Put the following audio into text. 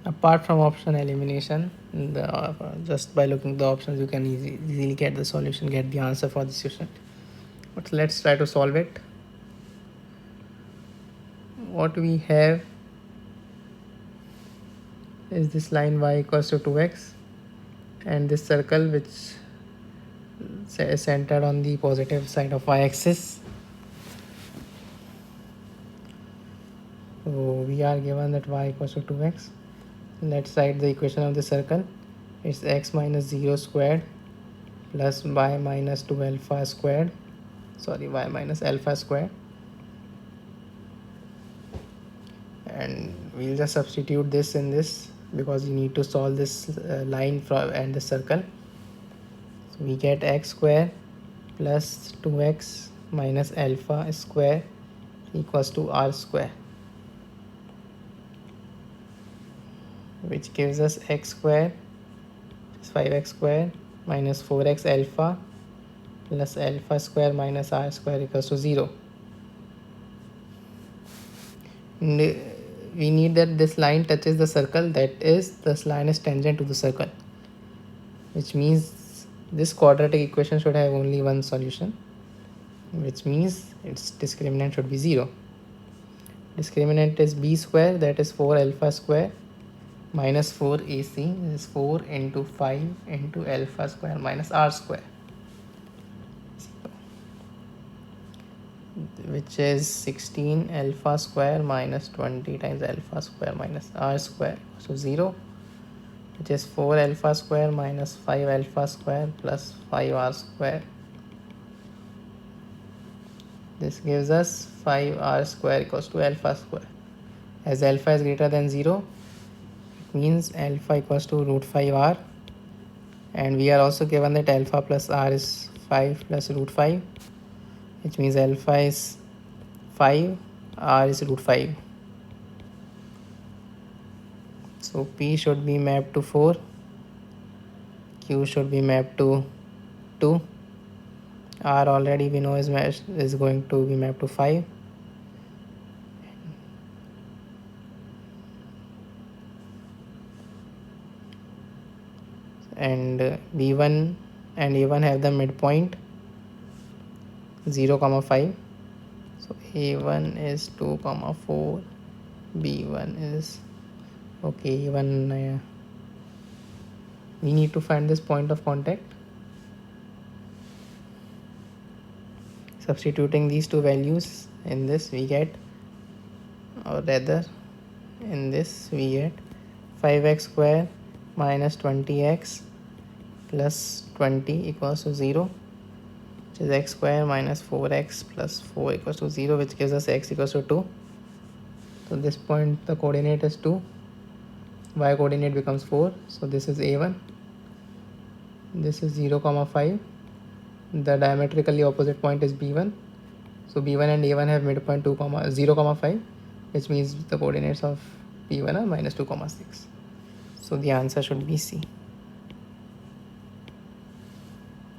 Apart from option elimination, just by looking at the options you can easily get the solution, get the answer for this question. But let's try to solve it. What we have is this line y equals to 2x and this circle which is centered on the positive side of y-axis. So we are given that y equals to 2x. Let's write the equation of the circle. It's x minus 0 squared plus y minus 2 alpha squared, y minus alpha squared, and we'll just substitute this in this because you need to solve this line from and the circle. So we get x square plus 2x minus alpha square equals to r square, which gives us x square is 5x square minus 4x alpha plus alpha square minus r square equals to 0. We need that this line touches the circle, that is this line is tangent to the circle, which means this quadratic equation should have only one solution, which means its discriminant should be 0. Discriminant is b square, that is 4 alpha square minus 4 ac is 4 into 5 into alpha square minus r square, which is 16 alpha square minus 20 times alpha square minus r square, so 0, which is 4 alpha square minus 5 alpha square plus 5 r square. This gives us 5 r square equals to alpha square. As alpha is greater than 0, it means alpha equals to root 5 r, and we are also given that alpha plus r is 5 plus root 5, which means alpha is 5, r is root 5. So p should be mapped to 4, q should be mapped to 2, r already we know is going to be mapped to 5, and b1 and a1 have the midpoint 0, 5. So a1 is 2, 4, b1 is okay. A1 we need to find this point of contact. Substituting these two values in this we get, or rather in this we get 5x square minus 20x plus 20 equals to 0, which is x square minus 4x plus 4 equals to 0, which gives us x equals to 2. So this point the coordinate is 2, y coordinate becomes 4, so this is a1, this is 0, 5. The diametrically opposite point is b1, so b1 and a1 have midpoint 0, 5, which means the coordinates of b1 are minus 2, 6. So the answer should be C.